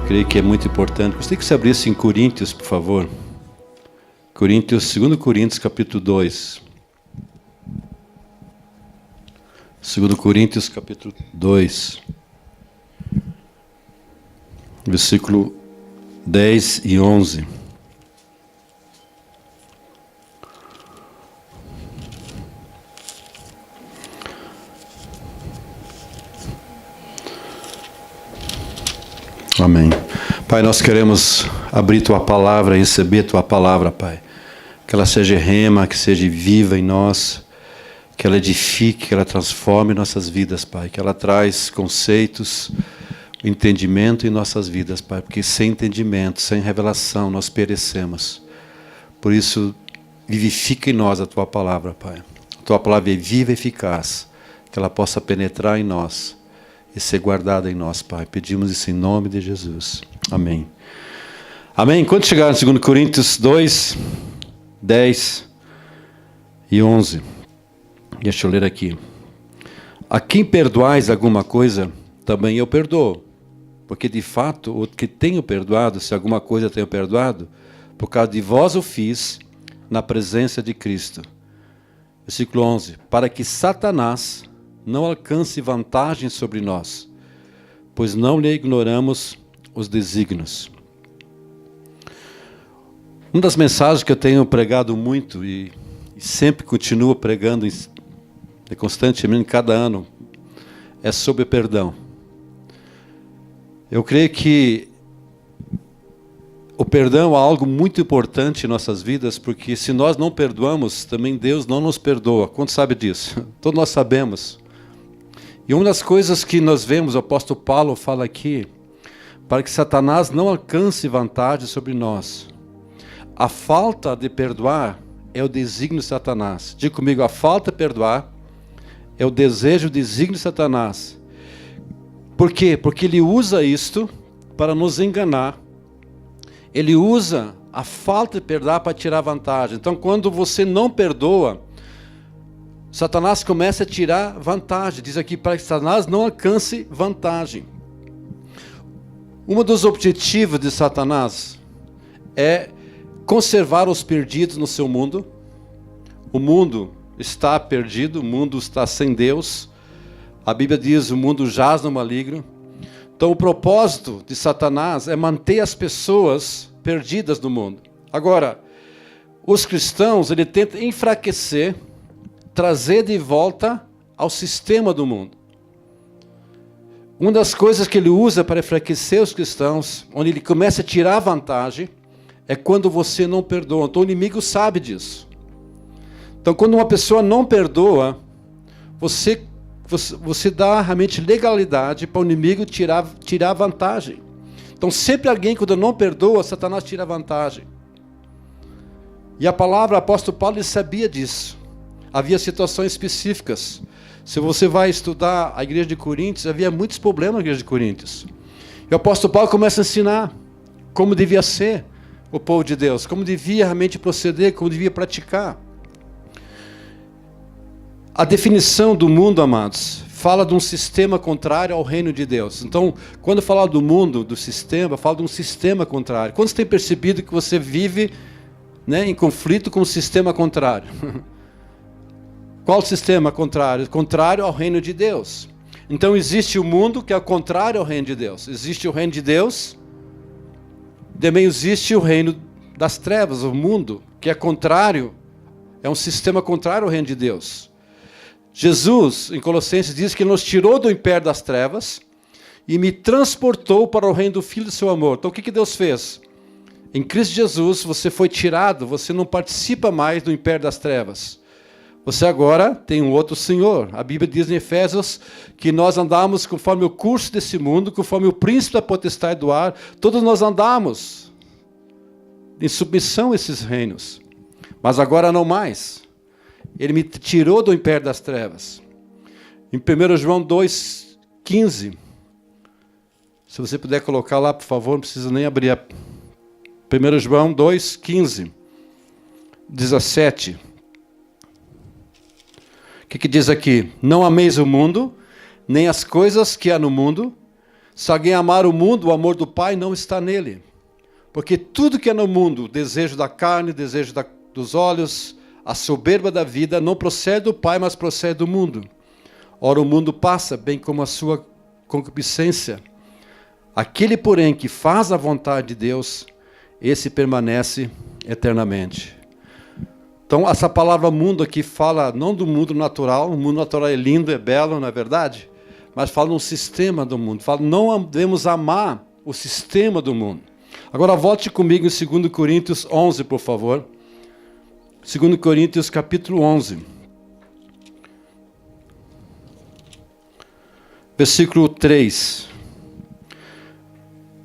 creio que é muito importante. Gostaria que você abrisse em Coríntios, por favor. Coríntios, 2 Coríntios, capítulo 2. 2 Coríntios, capítulo 2. Versículo 10 e 11. Amém. Pai, nós queremos abrir Tua palavra, receber Tua palavra, Pai. Que ela seja rema, que seja viva em nós, que ela edifique, que ela transforme nossas vidas, Pai. Que ela traz conceitos, entendimento em nossas vidas, Pai. Porque sem entendimento, sem revelação, nós perecemos. Por isso, vivifica em nós a Tua palavra, Pai. A Tua palavra é viva e eficaz, que ela possa penetrar em nós e ser guardada em nós, Pai. Pedimos isso em nome de Jesus. Amém. Amém. Quando chegar em 2 Coríntios 2, 10 e 11. Deixa eu ler aqui. A quem perdoais alguma coisa, também eu perdoo. Porque de fato, o que tenho perdoado, se alguma coisa tenho perdoado, por causa de vós o fiz, na presença de Cristo. Versículo 11. Para que Satanás não alcance vantagem sobre nós, pois não lhe ignoramos os desígnios. Uma das mensagens que eu tenho pregado muito e sempre continuo pregando constantemente, cada ano, é sobre perdão. Eu creio que o perdão é algo muito importante em nossas vidas, porque se nós não perdoamos, também Deus não nos perdoa. Quanto sabe disso? Todos nós sabemos. E uma das coisas que nós vemos, o apóstolo Paulo fala aqui, para que Satanás não alcance vantagem sobre nós. A falta de perdoar é o desígnio de Satanás. Diga comigo, a falta de perdoar é o desejo, o desígnio de Satanás. Por quê? Porque ele usa isto para nos enganar. Ele usa a falta de perdoar para tirar vantagem. Então, quando você não perdoa, Satanás começa a tirar vantagem. Diz aqui, para que Satanás não alcance vantagem. Um dos objetivos de Satanás é conservar os perdidos no seu mundo. O mundo está perdido, o mundo está sem Deus. A Bíblia diz, o mundo jaz no maligno. Então o propósito de Satanás é manter as pessoas perdidas no mundo. Agora, os cristãos, ele tenta enfraquecer, trazer de volta ao sistema do mundo. Uma das coisas que ele usa para enfraquecer os cristãos, onde ele começa a tirar vantagem, é quando você não perdoa. Então o inimigo sabe disso. Então quando uma pessoa não perdoa, você dá realmente legalidade para o inimigo tirar vantagem. Então sempre alguém, quando não perdoa, Satanás tira vantagem. E a palavra, o apóstolo Paulo, ele sabia disso. Havia situações específicas. Se você vai estudar a igreja de Coríntios, havia muitos problemas na igreja de Coríntios. E o apóstolo Paulo começa a ensinar como devia ser o povo de Deus, como devia realmente proceder, como devia praticar. A definição do mundo, amados, fala de um sistema contrário ao reino de Deus. Então, quando fala do mundo, do sistema, fala de um sistema contrário. Quando você tem percebido que você vive, em conflito com o sistema contrário? Qual sistema contrário? Contrário ao reino de Deus. Então existe o mundo que é o contrário ao reino de Deus. Existe o reino de Deus, também existe o reino das trevas, o mundo, que é contrário, é um sistema contrário ao reino de Deus. Jesus, em Colossenses, diz que Ele nos tirou do império das trevas e me transportou para o reino do Filho do seu amor. Então o que Deus fez? Em Cristo Jesus você foi tirado, você não participa mais do império das trevas. Você agora tem um outro Senhor. A Bíblia diz em Efésios que nós andamos conforme o curso desse mundo, conforme o príncipe da potestade do ar. Todos nós andamos em submissão a esses reinos. Mas agora não mais. Ele me tirou do império das trevas. Em 1 João 2,15. Se você puder colocar lá, por favor, não precisa nem abrir. 1 João 2,15. 17. O que diz aqui? Não ameis o mundo, nem as coisas que há no mundo. Se alguém amar o mundo, o amor do Pai não está nele. Porque tudo que é no mundo, o desejo da carne, o desejo dos olhos, a soberba da vida, não procede do Pai, mas procede do mundo. Ora, o mundo passa, bem como a sua concupiscência. Aquele, porém, que faz a vontade de Deus, esse permanece eternamente. Então, essa palavra mundo aqui fala não do mundo natural. O mundo natural é lindo, é belo, não é verdade? Mas fala um sistema do mundo. Fala, não devemos amar o sistema do mundo. Agora volte comigo em 2 Coríntios 11, por favor. 2 Coríntios capítulo 11. Versículo 3.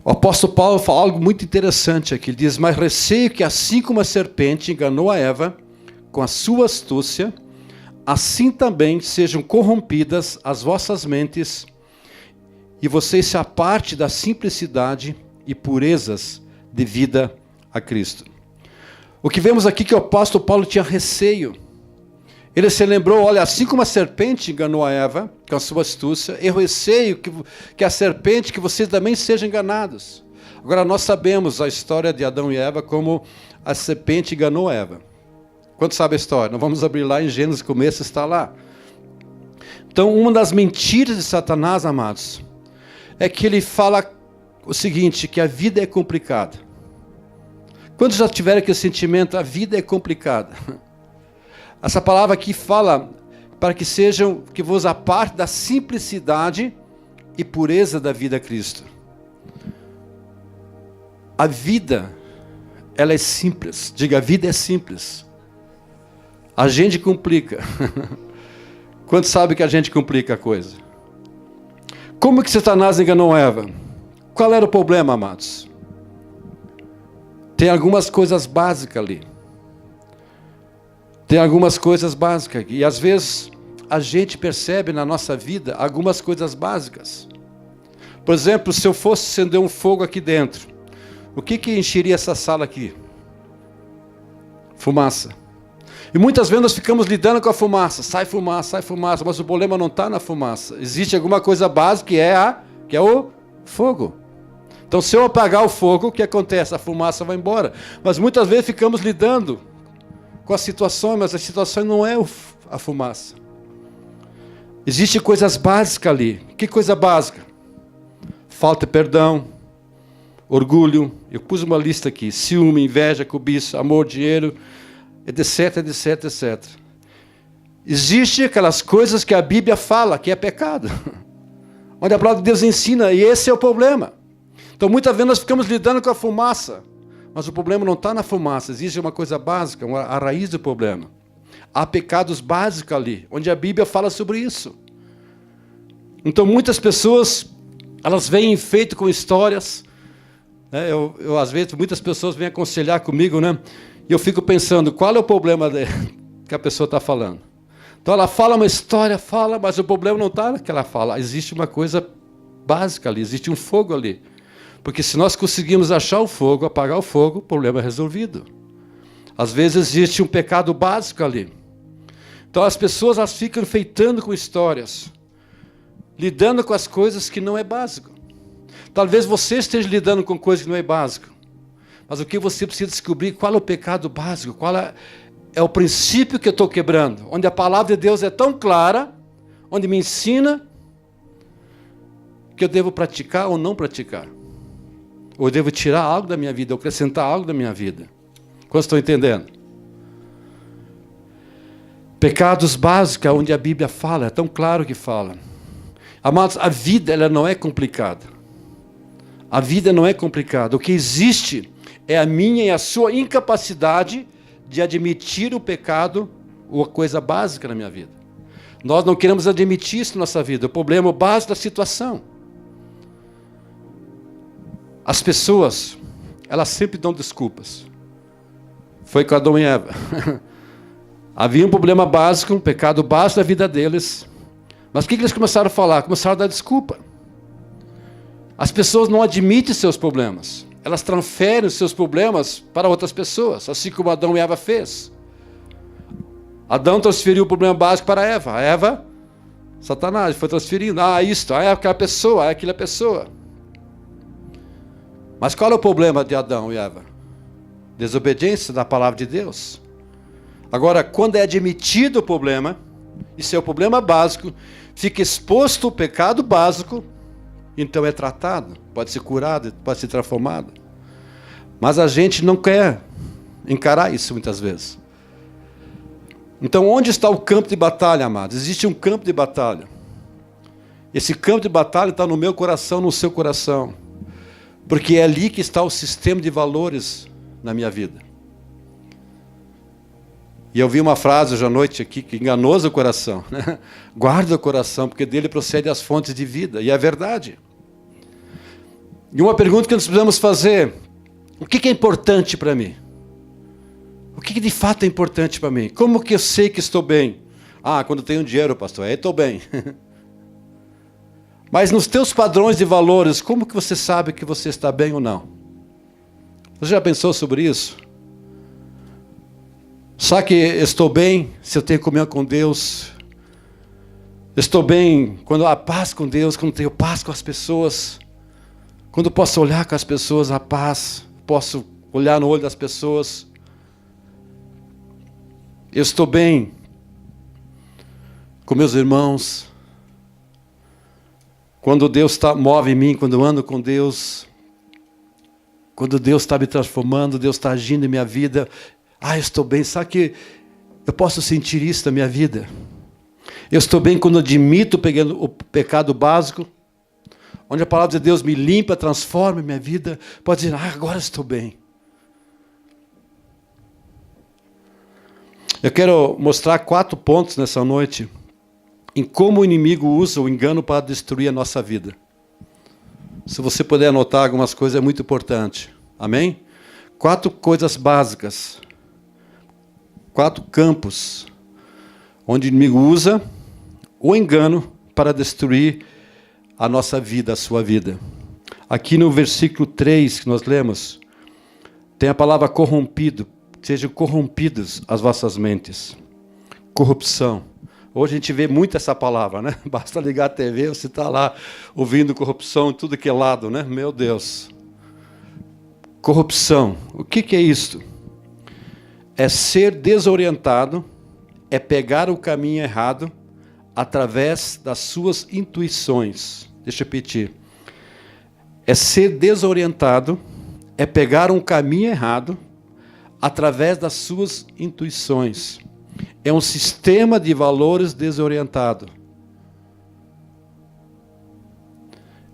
O apóstolo Paulo fala algo muito interessante aqui. Ele diz, mas receio que assim como a serpente enganou a Eva com a sua astúcia, assim também sejam corrompidas as vossas mentes e vocês se apartem da simplicidade e purezas de vida a Cristo. O que vemos aqui é que o apóstolo Paulo tinha receio. Ele se lembrou, olha, assim como a serpente enganou a Eva com a sua astúcia, eu receio que a serpente, que vocês também sejam enganados. Agora, nós sabemos a história de Adão e Eva, como a serpente enganou a Eva. Quanto sabe a história? Nós vamos abrir lá em Gênesis, começo está lá. Então, uma das mentiras de Satanás, amados, é que ele fala o seguinte, que a vida é complicada. Quantos já tiveram aquele sentimento, a vida é complicada? Essa palavra aqui fala para que vos aparte da simplicidade e pureza da vida a Cristo. A vida, ela é simples. Diga, a vida é simples. A gente complica. Quantos sabem que a gente complica a coisa? Como que Satanás enganou Eva? Qual era o problema, amados? Tem algumas coisas básicas ali. Tem algumas coisas básicas. E às vezes a gente percebe na nossa vida algumas coisas básicas. Por exemplo, se eu fosse acender um fogo aqui dentro, o que encheria essa sala aqui? Fumaça. E muitas vezes nós ficamos lidando com a fumaça. Sai fumaça, mas o problema não está na fumaça. Existe alguma coisa básica que é o fogo. Então, se eu apagar o fogo, o que acontece? A fumaça vai embora. Mas muitas vezes ficamos lidando com a situação, mas a situação não é a fumaça. Existem coisas básicas ali. Que coisa básica? Falta de perdão, orgulho. Eu pus uma lista aqui. Ciúme, inveja, cobiça, amor, dinheiro, etc, etc, etc. Existem aquelas coisas que a Bíblia fala que é pecado. Onde a palavra de Deus ensina, e esse é o problema. Então, muitas vezes nós ficamos lidando com a fumaça, mas o problema não está na fumaça, existe uma coisa básica, a raiz do problema. Há pecados básicos ali, onde a Bíblia fala sobre isso. Então, muitas pessoas, elas vêm feito com histórias, né? Às vezes, muitas pessoas vêm aconselhar comigo, né? E eu fico pensando, qual é o problema que a pessoa está falando? Então, ela fala uma história, mas o problema não está no que ela fala. Existe uma coisa básica ali, existe um fogo ali. Porque se nós conseguirmos achar o fogo, apagar o fogo, o problema é resolvido. Às vezes existe um pecado básico ali. Então as pessoas elas ficam enfeitando com histórias, lidando com as coisas que não é básico. Talvez você esteja lidando com coisas que não é básico. Mas o que você precisa descobrir, qual é o pecado básico, qual é o princípio que eu estou quebrando, onde a palavra de Deus é tão clara, onde me ensina que eu devo praticar ou não praticar. Ou eu devo tirar algo da minha vida, ou acrescentar algo da minha vida. Quantos estão entendendo? Pecados básicos, onde a Bíblia fala, é tão claro que fala. Amados, a vida ela não é complicada. A vida não é complicada. O que existe é a minha e a sua incapacidade de admitir o pecado ou a coisa básica na minha vida. Nós não queremos admitir isso na nossa vida. O problema é o básico da situação. As pessoas, elas sempre dão desculpas. Foi com Adão e Eva. Havia um problema básico, um pecado básico da vida deles. Mas o que eles começaram a falar? Começaram a dar desculpa. As pessoas não admitem seus problemas. Elas transferem os seus problemas para outras pessoas, assim como Adão e Eva fez. Adão transferiu o problema básico para Eva. A Eva, Satanás, foi transferindo. Isto, aquela pessoa, aquela pessoa. Mas qual é o problema de Adão e Eva? Desobediência da palavra de Deus. Agora, quando é admitido o problema, isso é o problema básico, fica exposto o pecado básico, então é tratado, pode ser curado, pode ser transformado. Mas a gente não quer encarar isso muitas vezes. Então, onde está o campo de batalha, amados? Existe um campo de batalha. Esse campo de batalha está no meu coração, no seu coração. Porque é ali que está o sistema de valores na minha vida. E eu vi uma frase hoje à noite aqui que enganou o coração. Né? Guarda o coração, porque dele procede as fontes de vida. E é verdade. E uma pergunta que nós precisamos fazer: o que é importante para mim? O que de fato é importante para mim? Como que eu sei que estou bem? Quando tenho dinheiro, pastor, aí estou bem. Mas nos teus padrões de valores, como que você sabe que você está bem ou não? Você já pensou sobre isso? Sabe que estou bem se eu tenho comunhão com Deus? Estou bem quando há paz com Deus, quando tenho paz com as pessoas, quando posso olhar com as pessoas a paz, posso olhar no olho das pessoas. Eu estou bem com meus irmãos, quando Deus move em mim, quando eu ando com Deus, quando Deus está me transformando, Deus está agindo em minha vida. Eu estou bem. Sabe que eu posso sentir isso na minha vida? Eu estou bem quando eu admito o pecado básico, onde a palavra de Deus me limpa, transforma minha vida. Pode dizer, agora estou bem. Eu quero mostrar 4 pontos nessa noite em como o inimigo usa o engano para destruir a nossa vida. Se você puder anotar algumas coisas, é muito importante. Amém? 4 coisas básicas. 4 campos onde o inimigo usa o engano para destruir a nossa vida, a sua vida. Aqui no versículo 3 que nós lemos, tem a palavra corrompido. Sejam corrompidas as vossas mentes. Corrupção. Hoje a gente vê muito essa palavra, né? Basta ligar a TV, você está lá ouvindo corrupção em tudo que é lado, né? Meu Deus. Corrupção. O que é isso? É ser desorientado, é pegar o caminho errado através das suas intuições. Deixa eu repetir. É ser desorientado, é pegar um caminho errado através das suas intuições. É um sistema de valores desorientado.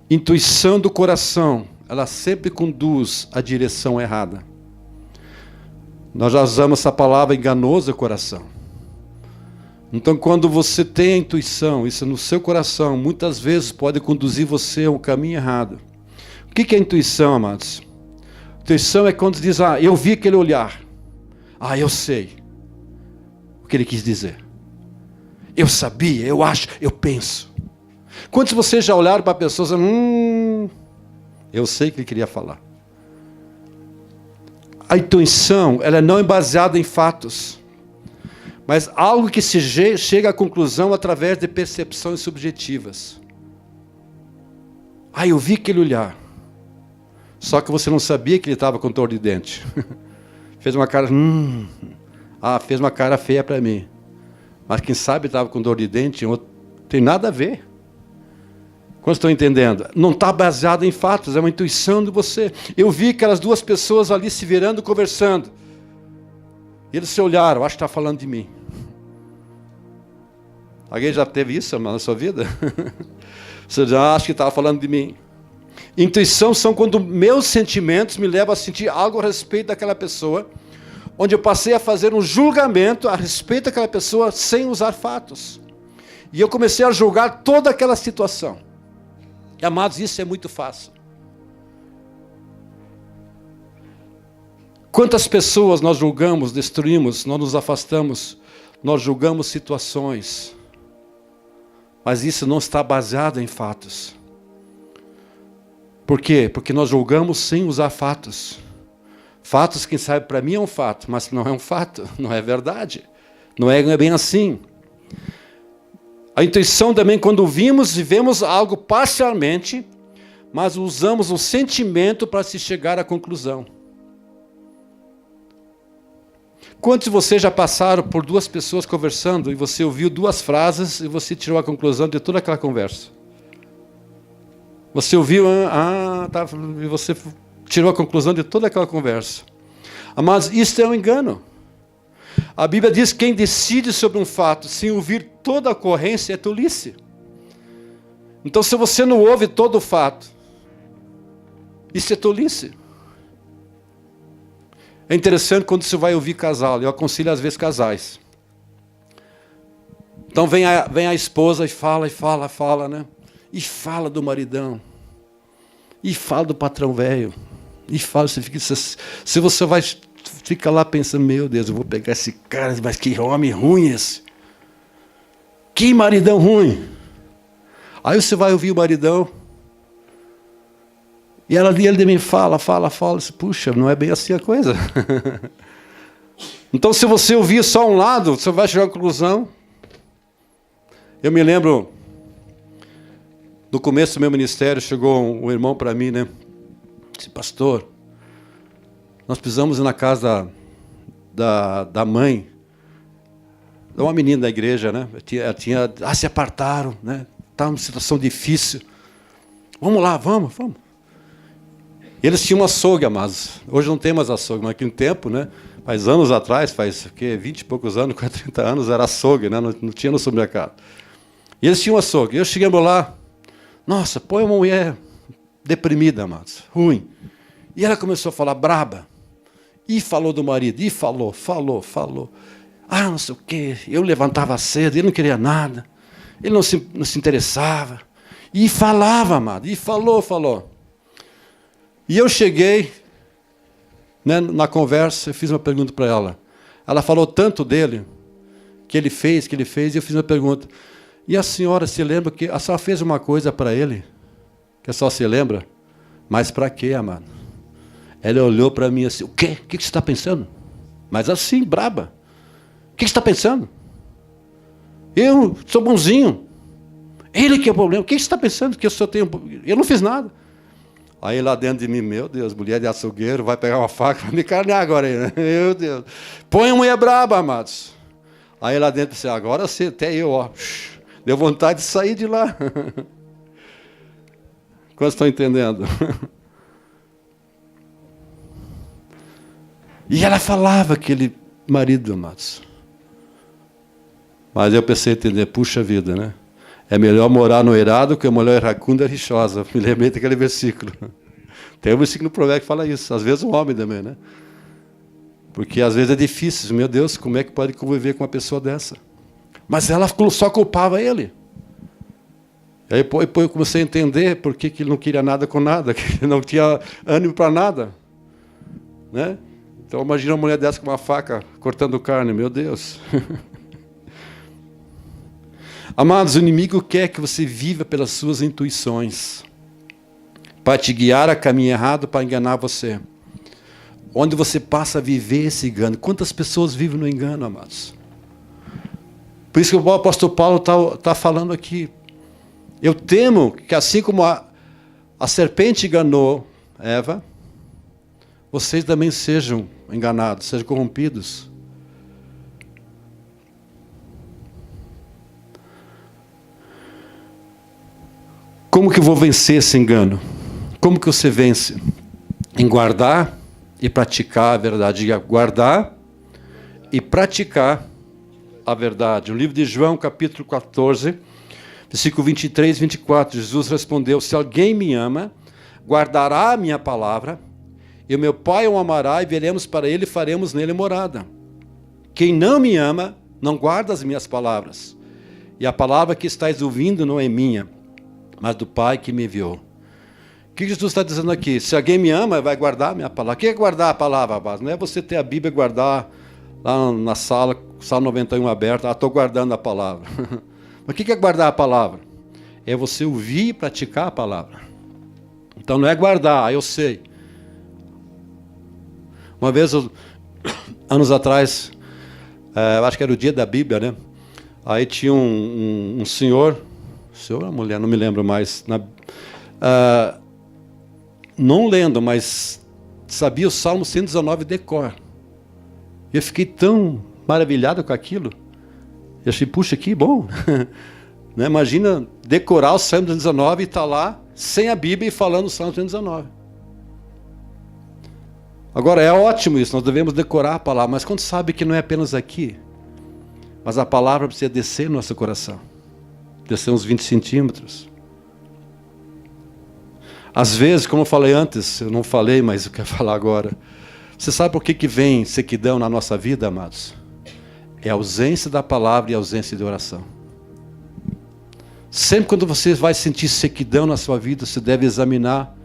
Intuição do coração, ela sempre conduz à direção errada. Nós já usamos essa palavra enganoso coração. Então, quando você tem a intuição, isso no seu coração, muitas vezes pode conduzir você a um caminho errado. O que é intuição, amados? Intuição é quando diz, eu vi aquele olhar. Eu sei o que ele quis dizer. Eu sabia, eu acho, eu penso. Quantos de vocês já olharam para pessoas eu sei o que ele queria falar. A intuição, ela não é baseada em fatos, mas algo que se chega à conclusão através de percepções subjetivas. Eu vi aquele olhar. Só que você não sabia que ele estava com dor de dente. Fez uma cara, fez uma cara feia para mim. Mas quem sabe estava com dor de dente, não tem nada a ver. Quando estão entendendo? Não está baseado em fatos, é uma intuição de você. Eu vi aquelas 2 pessoas ali se virando, conversando. E eles se olharam, acho que está falando de mim. Alguém já teve isso na sua vida? Você já acha que estava falando de mim. Intuição são quando meus sentimentos me levam a sentir algo a respeito daquela pessoa, onde eu passei a fazer um julgamento a respeito daquela pessoa sem usar fatos. E eu comecei a julgar toda aquela situação. E, amados, isso é muito fácil. Quantas pessoas nós julgamos, destruímos, nós nos afastamos, nós julgamos situações, mas isso não está baseado em fatos. Por quê? Porque nós julgamos sem usar fatos. Fatos, quem sabe, para mim é um fato, mas não é um fato, não é verdade. Não é bem assim. A intuição também, quando vimos e vemos algo parcialmente, mas usamos o sentimento para se chegar à conclusão. Quantos de vocês já passaram por duas pessoas conversando e você ouviu duas frases e você tirou a conclusão de toda aquela conversa? Você ouviu, tá, e você tirou a conclusão de toda aquela conversa. Mas isso é um engano. A Bíblia diz que quem decide sobre um fato sem ouvir toda a ocorrência é tolice. Então, se você não ouve todo o fato, isso é tolice. É interessante quando você vai ouvir casal, eu aconselho às vezes casais. Então vem a esposa e fala, né? E fala do maridão. E fala do patrão velho. E fala, se você vai ficar lá pensando, meu Deus, eu vou pegar esse cara, mas que homem ruim esse. Que maridão ruim. Aí você vai ouvir o maridão. E ele também fala. Puxa, não é bem assim a coisa. Então, se você ouvir só um lado, você vai chegar à conclusão. Eu me lembro, no começo do meu ministério, chegou um irmão para mim, né? Disse, pastor, nós precisamos ir na casa da mãe, de uma menina da igreja, né? Se apartaram, né? Está numa situação difícil. Vamos lá, vamos. Eles tinham um açougue, mas hoje não tem mais açougue, mas naquele tempo, né? Faz anos atrás, 20 e poucos anos, quase 30 anos, era açougue, né? Não tinha no supermercado. E eles tinham um açougue. Eu cheguei lá, nossa, põe uma mulher deprimida, mas ruim. E ela começou a falar braba. E falou do marido, e falou. Não sei o quê. Eu levantava cedo, ele não queria nada. Ele não se interessava. E falava, amado, e falou. E eu cheguei, né, na conversa, eu fiz uma pergunta para ela. Ela falou tanto dele, que ele fez, e eu fiz uma pergunta. E a senhora se lembra que a senhora fez uma coisa para ele? Que a senhora se lembra? Mas para quê, amado? Ela olhou para mim assim, o quê? O que você está pensando? Mas assim, braba. O que você está pensando? Eu sou bonzinho. Ele que é o problema. O que você está pensando? Que eu só tenho... Eu não fiz nada. Aí lá dentro de mim, meu Deus, mulher de açougueiro, vai pegar uma faca, vai me carnear agora aí, né? Meu Deus. Põe uma mulher braba, amados. Aí lá dentro, assim, agora sim, até eu, ó. Deu vontade de sair de lá. Quantos estão entendendo? E ela falava, aquele marido, amados. Mas eu pensei em entender, puxa vida, né? É melhor morar no eirado que a mulher iracunda e rixosa. Me lembrei daquele versículo. Tem um versículo no Provérbio que fala isso. Às vezes o homem também, né? Porque às vezes é difícil. Meu Deus, como é que pode conviver com uma pessoa dessa? Mas ela só culpava ele. E aí depois eu comecei a entender por que ele não queria nada com nada, que ele não tinha ânimo para nada. Né? Então imagina uma mulher dessa com uma faca cortando carne. Meu Deus. Amados, o inimigo quer que você viva pelas suas intuições, para te guiar a caminho errado, para enganar você. Onde você passa a viver esse engano. Quantas pessoas vivem no engano, amados? Por isso que o apóstolo Paulo está falando aqui. Eu temo que assim como a serpente enganou Eva, vocês também sejam enganados, sejam corrompidos. Como que eu vou vencer esse engano? Como que você vence? Em guardar e praticar a verdade. Guardar e praticar a verdade. No livro de João, capítulo 14, versículo 23 e 24, Jesus respondeu, se alguém me ama, guardará a minha palavra, e o meu Pai o amará, e viremos para ele e faremos nele morada. Quem não me ama, não guarda as minhas palavras. E a palavra que estáis ouvindo não é minha, mas do Pai que me enviou. O que Jesus está dizendo aqui? Se alguém me ama, vai guardar a minha palavra. O que é guardar a palavra, base? Não é você ter a Bíblia e guardar lá na sala, Salmo 91 aberta, estou guardando a palavra. Mas o que é guardar a palavra? É você ouvir e praticar a palavra. Então não é guardar, eu sei. Uma vez, anos atrás, acho que era o dia da Bíblia, né? Aí tinha um senhor ou mulher, não me lembro mais, não lendo, mas sabia o Salmo 119 de cor. E eu fiquei tão maravilhado com aquilo. Eu achei, puxa, que bom. Né? Imagina decorar o Salmo 119 e estar lá, sem a Bíblia e falando o Salmo 119. Agora, é ótimo isso, nós devemos decorar a palavra, mas quando sabe que não é apenas aqui, mas a palavra precisa descer no nosso coração. Descer uns 20 centímetros. Às vezes, como eu falei antes, eu não falei, mas eu quero falar agora. Você sabe por que vem sequidão na nossa vida, amados? É a ausência da palavra e a ausência de oração. Sempre quando você vai sentir sequidão na sua vida, você deve examinar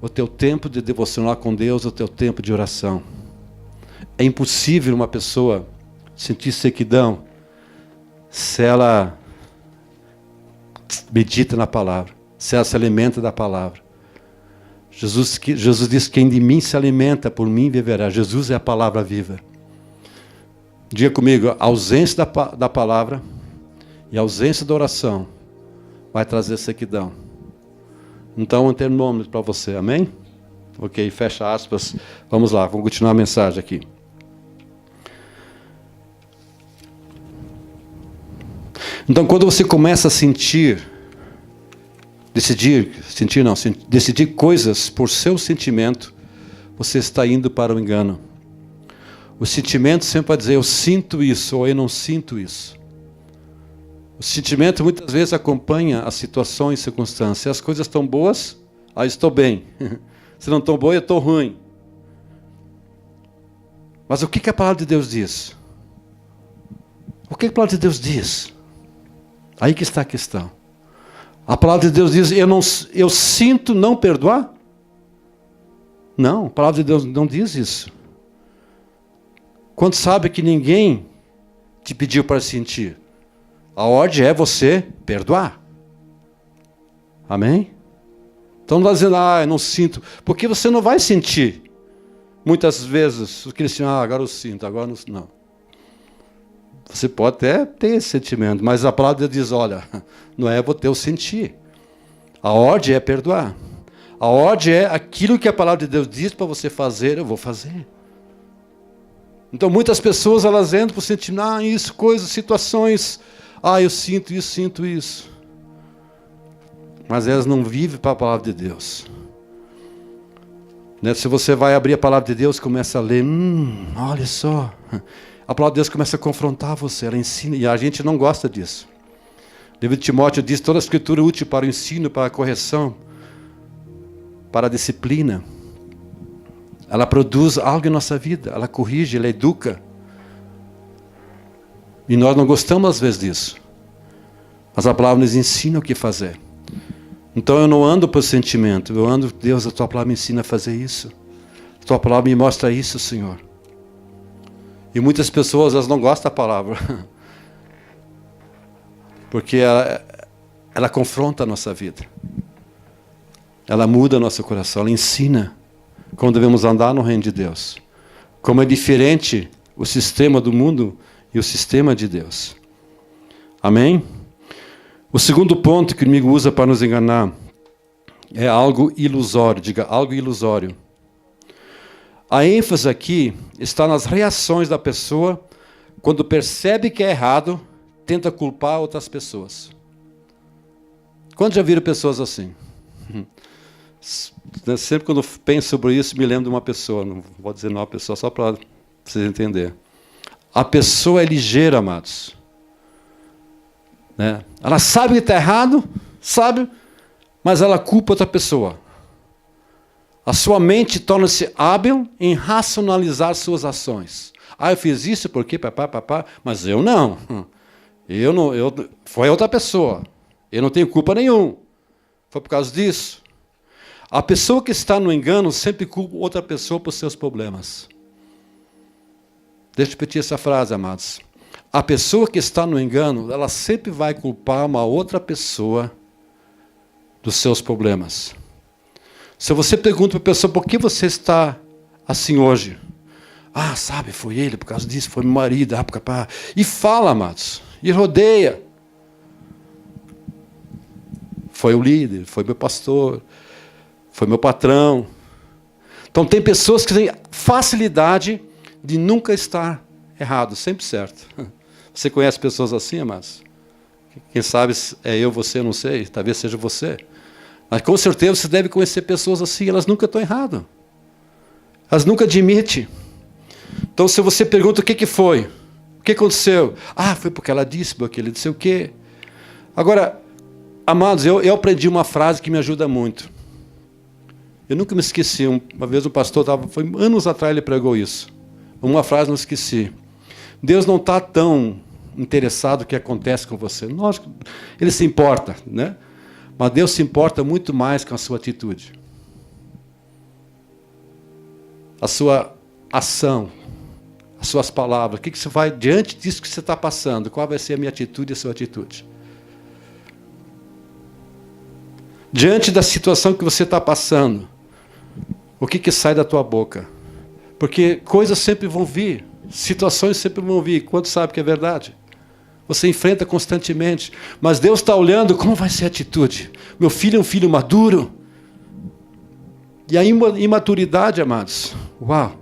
o teu tempo de devocional com Deus, o teu tempo de oração. É impossível uma pessoa sentir sequidão se ela medita na palavra, se ela se alimenta da palavra. Jesus disse, quem de mim se alimenta, por mim viverá. Jesus é a palavra viva. Diga comigo, a ausência da palavra e a ausência da oração vai trazer sequidão. Então, um termômetro para você, amém? Ok, fecha aspas. Vamos lá, vamos continuar a mensagem aqui. Então, quando você começa a decidir coisas por seu sentimento, você está indo para o engano. O sentimento sempre vai dizer, eu sinto isso, ou eu não sinto isso. O sentimento muitas vezes acompanha as situações e circunstâncias. Se as coisas estão boas, eu estou bem. Se não estão boas, eu estou ruim. Mas o que a palavra de Deus diz? O que a palavra de Deus diz? Aí que está a questão. A palavra de Deus diz, eu sinto não perdoar? Não, a palavra de Deus não diz isso. Quando sabe que ninguém te pediu para sentir, a ordem é você perdoar. Amém? Então não está dizendo, eu não sinto. Porque você não vai sentir. Muitas vezes, o cristão, agora eu sinto, agora não. Você pode até ter esse sentimento, mas a palavra diz, olha, não é você o sentir. A ordem é perdoar. A ordem é aquilo que a palavra de Deus diz para você fazer, eu vou fazer. Então muitas pessoas, elas entram por sentir, isso, coisas, situações, eu sinto isso. Mas elas não vivem para a palavra de Deus. Né? Se você vai abrir a palavra de Deus, começa a ler, olha só. A palavra de Deus começa a confrontar você, ela ensina, e a gente não gosta disso. O livro de Timóteo diz, toda a escritura é útil para o ensino, para a correção, para a disciplina. Ela produz algo em nossa vida, ela corrige, ela educa. E nós não gostamos às vezes disso. Mas a palavra nos ensina o que fazer. Então eu não ando por sentimento, eu ando, Deus, a tua palavra me ensina a fazer isso. A tua palavra me mostra isso, Senhor. E muitas pessoas, elas não gostam da palavra. Porque ela confronta a nossa vida. Ela muda nosso coração, ela ensina como devemos andar no reino de Deus. Como é diferente o sistema do mundo e o sistema de Deus. Amém? O segundo ponto que o inimigo usa para nos enganar é algo ilusório. Diga, algo ilusório. A ênfase aqui está nas reações da pessoa quando percebe que é errado, tenta culpar outras pessoas. Quantos já viram pessoas assim? Sempre quando eu penso sobre isso, me lembro de uma pessoa. Não vou dizer uma pessoa, só para vocês entenderem. A pessoa é ligeira, amados. Né? Ela sabe que está errado, sabe, mas ela culpa outra pessoa. A sua mente torna-se hábil em racionalizar suas ações. Eu fiz isso porque papá, mas eu não. Foi outra pessoa. Eu não tenho culpa nenhuma. Foi por causa disso. A pessoa que está no engano sempre culpa outra pessoa por seus problemas. Deixa eu repetir essa frase, amados. A pessoa que está no engano, ela sempre vai culpar uma outra pessoa dos seus problemas. Se você pergunta para a pessoa, por que você está assim hoje? Sabe, foi ele, por causa disso, foi meu marido, e fala, amados, e rodeia. Foi o líder, foi meu pastor, foi meu patrão. Então tem pessoas que têm facilidade de nunca estar errado, sempre certo. Você conhece pessoas assim, amados? Quem sabe é eu, você, não sei, talvez seja você. Mas com certeza você deve conhecer pessoas assim, elas nunca estão erradas. Elas nunca admitem. Então se você pergunta o que foi, o que aconteceu? Ah, foi porque ela disse, porque ele disse o quê? Agora, amados, eu aprendi uma frase que me ajuda muito. Eu nunca me esqueci. Uma vez um pastor, foi anos atrás, ele pregou isso. Uma frase não esqueci. Deus não está tão interessado no que acontece com você. Lógico, Ele se importa, né? Mas Deus se importa muito mais com a sua atitude. A sua ação, as suas palavras. O que você vai, diante disso que você está passando, qual vai ser a minha atitude e a sua atitude? Diante da situação que você está passando, o que sai da tua boca? Porque coisas sempre vão vir, situações sempre vão vir. Quanto sabe que é verdade? Você enfrenta constantemente. Mas Deus está olhando como vai ser a atitude. Meu filho é um filho maduro. E a imaturidade, amados, uau!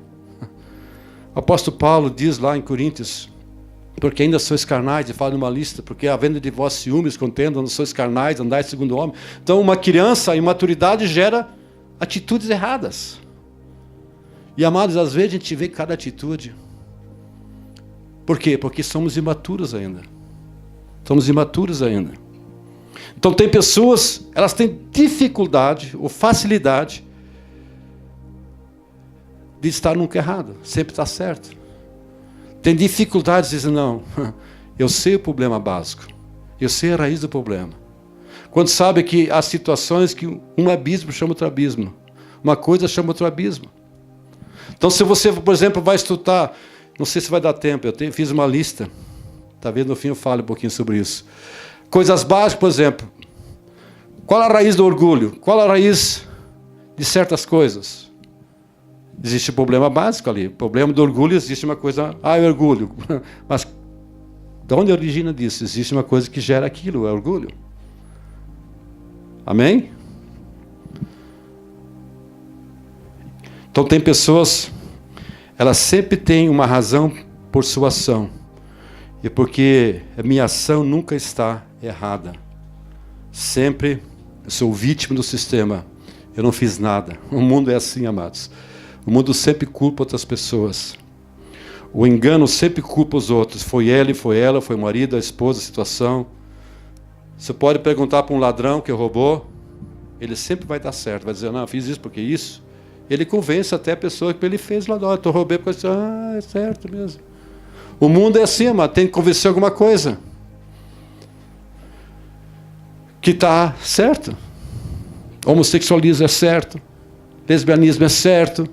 O apóstolo Paulo diz lá em Coríntios, porque ainda sois carnais, e fala numa lista, porque havendo de vós ciúmes, contenda, não sois carnais, andais segundo o homem. Então uma criança, a imaturidade gera atitudes erradas. E, amados, às vezes a gente vê cada atitude. Por quê? Porque somos imaturos ainda. Somos imaturos ainda. Então tem pessoas, elas têm dificuldade ou facilidade de estar nunca errado, sempre está certo. Tem dificuldade de dizer, não, eu sei o problema básico, eu sei a raiz do problema. Quando sabe que há situações que um abismo chama outro abismo, uma coisa chama outro abismo. Então se você, por exemplo, vai estudar, não sei se vai dar tempo, fiz uma lista, talvez no fim eu fale um pouquinho sobre isso. Coisas básicas, por exemplo, qual a raiz do orgulho? Qual a raiz de certas coisas? Existe um problema básico ali. O problema do orgulho, existe uma coisa, é orgulho. Mas de onde origina disso? Existe uma coisa que gera aquilo, é orgulho. Amém? Então tem pessoas, elas sempre têm uma razão por sua ação. E porque a minha ação nunca está errada. Sempre eu sou vítima do sistema. Eu não fiz nada. O mundo é assim, amados. O mundo sempre culpa outras pessoas. O engano sempre culpa os outros. Foi ele, foi ela, foi o marido, a esposa, a situação. Você pode perguntar para um ladrão que roubou, ele sempre vai dar certo. Vai dizer, não, eu fiz isso porque isso. Ele convence até a pessoa que ele fez lá. Eu roubei porque é certo mesmo. O mundo é assim, mas tem que convencer alguma coisa. Que está certo. Homossexualismo é certo. Lesbianismo é certo.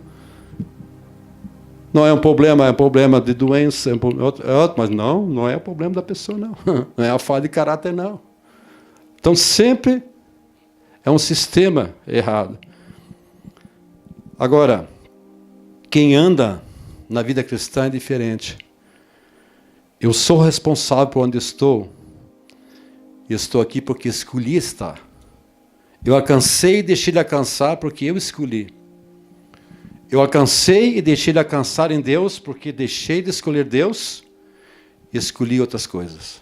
Não é um problema de doença, mas não é o problema da pessoa, não. Não é a falha de caráter, não. Então sempre é um sistema errado. Agora, quem anda na vida cristã é diferente. Eu sou responsável por onde estou. Eu estou aqui porque escolhi estar. Eu alcancei e deixei de alcançar porque eu escolhi. Eu alcancei e deixei de alcançar em Deus porque deixei de escolher Deus e escolhi outras coisas.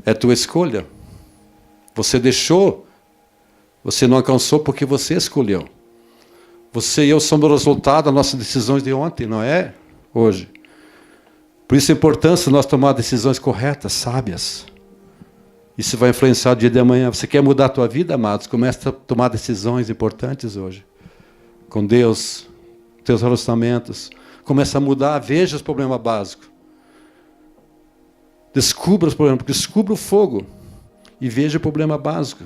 É tua escolha. Você deixou, você não alcançou porque você escolheu. Você e eu somos o resultado das nossas decisões de ontem, não é hoje. Por isso a importância de nós tomar decisões corretas, sábias. Isso vai influenciar o dia de amanhã. Você quer mudar a tua vida, amados? Começa a tomar decisões importantes hoje. Com Deus, teus relacionamentos. Começa a mudar, veja os problemas básicos. Descubra os problemas, descubra o fogo. E veja o problema básico.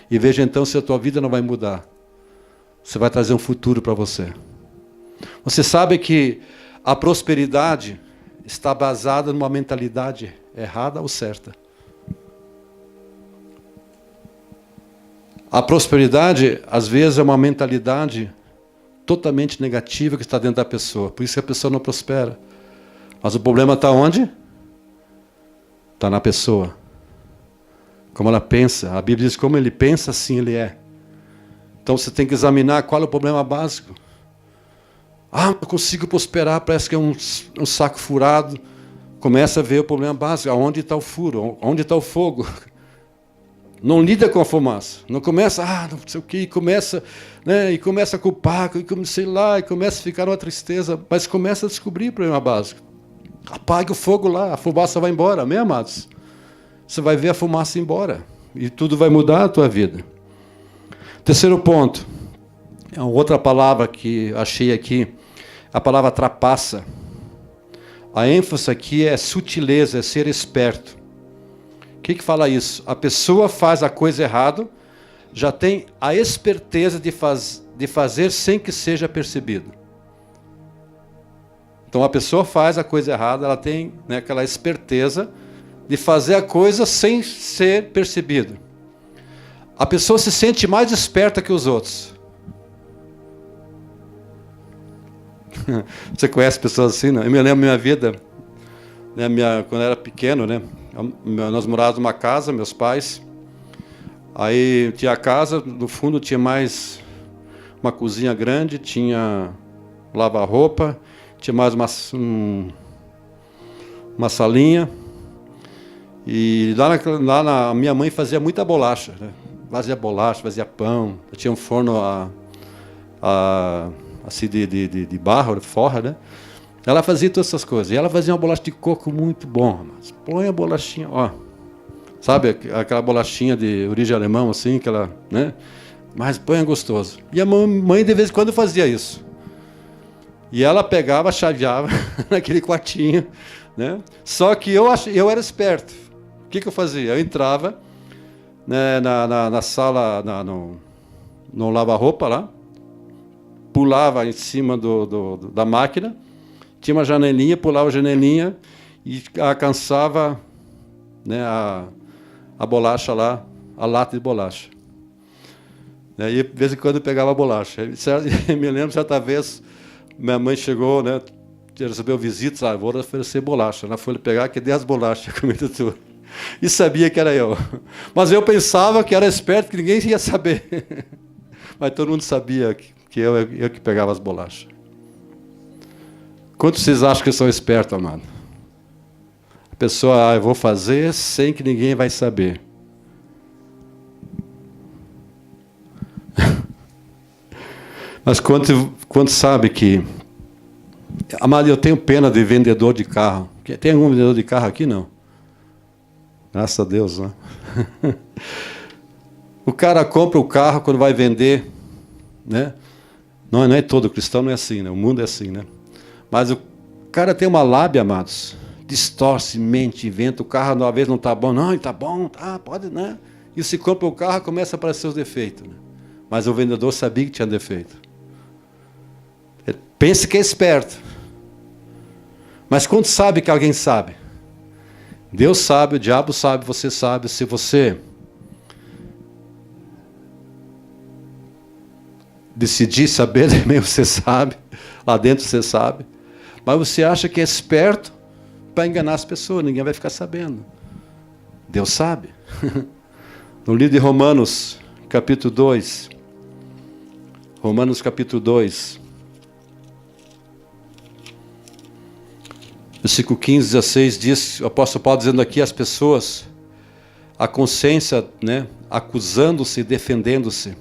E veja então se a tua vida não vai mudar. Você vai trazer um futuro para você. Você sabe que a prosperidade está baseada numa mentalidade errada ou certa? A prosperidade, às vezes, é uma mentalidade totalmente negativa que está dentro da pessoa. Por isso que a pessoa não prospera. Mas o problema está onde? Está na pessoa. Como ela pensa. A Bíblia diz, como ele pensa, assim ele é. Então você tem que examinar qual é o problema básico. Eu consigo prosperar, parece que é um saco furado. Começa a ver o problema básico. Onde está o furo? Onde está o fogo? Não lida com a fumaça. Não começa, não sei o quê, e começa a culpar, e começa a ficar uma tristeza, mas começa a descobrir o problema básico. Apague o fogo lá, a fumaça vai embora, amém, amados? Você vai ver a fumaça ir embora, e tudo vai mudar a tua vida. Terceiro ponto, é uma outra palavra que achei aqui, a palavra trapaça. A ênfase aqui é sutileza, é ser esperto. O que fala isso? A pessoa faz a coisa errada, já tem a esperteza de fazer sem que seja percebido. Então a pessoa faz a coisa errada, ela tem aquela esperteza de fazer a coisa sem ser percebido. A pessoa se sente mais esperta que os outros. Você conhece pessoas assim, não? Eu me lembro da minha vida, quando eu era pequeno, nós morávamos numa casa, meus pais. Aí tinha a casa, no fundo tinha mais uma cozinha grande, tinha lava-roupa, tinha mais uma salinha. E lá minha mãe fazia muita bolacha, Fazia bolacha, fazia pão. Tinha um forno assim de barro, de forra, Ela fazia todas essas coisas. E ela fazia uma bolacha de coco muito bom. Mas põe a bolachinha, sabe aquela bolachinha de origem alemã, assim, mas põe gostoso. E a mãe de vez em quando fazia isso. E ela pegava, chaveava naquele quartinho, Só que eu era esperto. O que eu fazia? Eu entrava na sala, no lava-roupa lá, pulava em cima da máquina, tinha uma janelinha, pulava a janelinha e alcançava a bolacha lá, a lata de bolacha. E de vez em quando eu pegava a bolacha. Me lembro, certa vez, minha mãe chegou, recebeu visitas, vou oferecer bolacha. Ela foi pegar, que dei as bolachas, comida tudo. E sabia que era eu. Mas eu pensava que era esperto, que ninguém ia saber. Mas todo mundo sabia que eu que pegava as bolachas. Quantos vocês acham que eu sou esperto, amado? A pessoa, eu vou fazer sem que ninguém vai saber. Mas quanto sabe que... Amado, eu tenho pena de vendedor de carro. Tem algum vendedor de carro aqui? Não. Graças a Deus, O cara compra o carro quando vai vender, Não é todo cristão, não é assim, O mundo é assim, Mas o cara tem uma lábia, amados. Distorce, mente, inventa. O carro, uma vez não está bom. Não, ele está bom, pode, E se compra o carro, começa a aparecer os defeitos. Mas o vendedor sabia que tinha defeito. Ele pensa que é esperto. Mas quando sabe que alguém sabe? Deus sabe, o diabo sabe, você sabe. Se você decidir saber, também você sabe. Lá dentro você sabe. Mas você acha que é esperto para enganar as pessoas. Ninguém vai ficar sabendo. Deus sabe. No livro de Romanos, capítulo 2. Romanos, capítulo 2. Versículo 15, 16 diz, o apóstolo Paulo dizendo aqui às pessoas, a consciência, acusando-se, defendendo-se.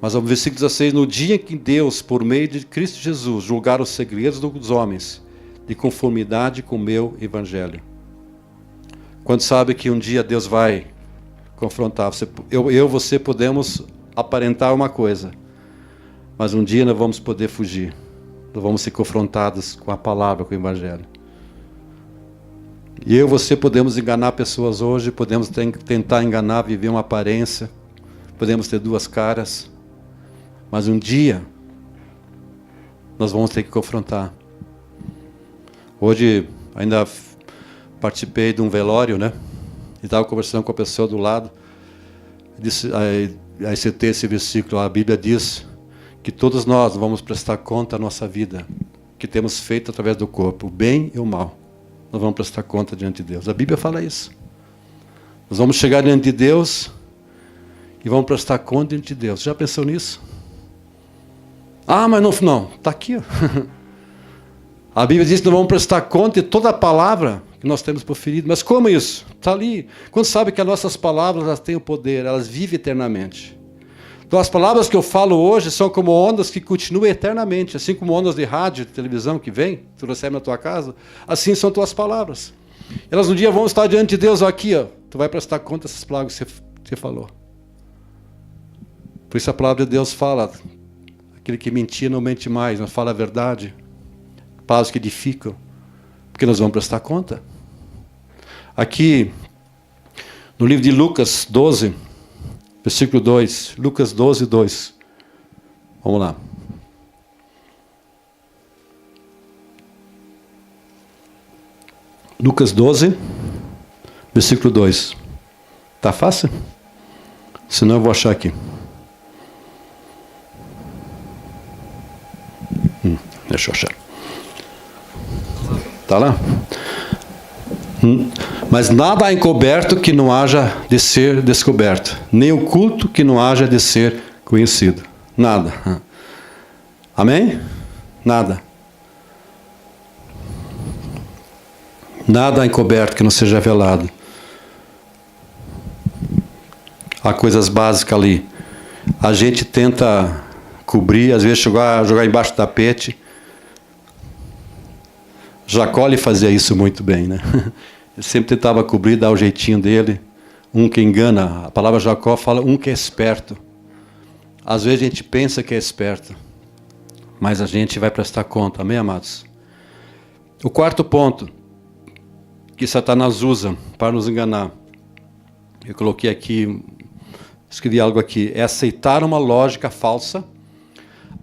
Mas o versículo 16, no dia em que Deus, por meio de Cristo Jesus, julgar os segredos dos homens, de conformidade com o meu evangelho. Quando sabe que um dia Deus vai confrontar, você podemos aparentar uma coisa, mas um dia nós vamos poder fugir. Nós vamos ser confrontados com a palavra, com o evangelho. E você podemos enganar pessoas hoje, podemos tentar enganar, viver uma aparência, podemos ter duas caras, mas um dia nós vamos ter que confrontar. Hoje ainda participei de um velório, e estava conversando com a pessoa do lado, aí citei esse versículo, a Bíblia diz que todos nós vamos prestar conta da nossa vida, que temos feito através do corpo, o bem e o mal. Nós vamos prestar conta diante de Deus. A Bíblia fala isso. Nós vamos chegar diante de Deus e vamos prestar conta diante de Deus. Já pensou nisso? Ah, mas não, está aqui. Ó. A Bíblia diz que nós vamos prestar conta de toda a palavra que nós temos proferido. Mas como isso? Está ali. Quando sabe que as nossas palavras elas têm o poder, elas vivem eternamente. Então as palavras que eu falo hoje são como ondas que continuam eternamente, assim como ondas de rádio, de televisão que vem, tu recebe na tua casa, assim são tuas palavras. Elas um dia vão estar diante de Deus, ó, aqui, ó, tu vai prestar conta dessas palavras que você falou. Por isso a palavra de Deus fala, aquele que mentia não mente mais, mas fala a verdade, palavras que edificam, porque nós vamos prestar conta. Aqui, no livro de Lucas 12, versículo 2, Lucas 12, 2. Vamos lá. Lucas 12, versículo 2. Tá fácil? Senão eu vou achar aqui. Deixa eu achar. Tá lá? Mas nada há encoberto que não haja de ser descoberto, nem oculto que não haja de ser conhecido. Nada. Amém? Nada. Nada há encoberto que não seja velado. Há coisas básicas ali. A gente tenta cobrir, às vezes jogar embaixo do tapete. Jacó lhe fazia isso muito bem, né? Ele sempre tentava cobrir, dar o jeitinho dele. Um que engana, a palavra Jacó fala um que é esperto. Às vezes a gente pensa que é esperto, mas a gente vai prestar conta, amém, amados? O quarto ponto que Satanás usa para nos enganar, eu coloquei aqui, escrevi algo aqui, é aceitar uma lógica falsa.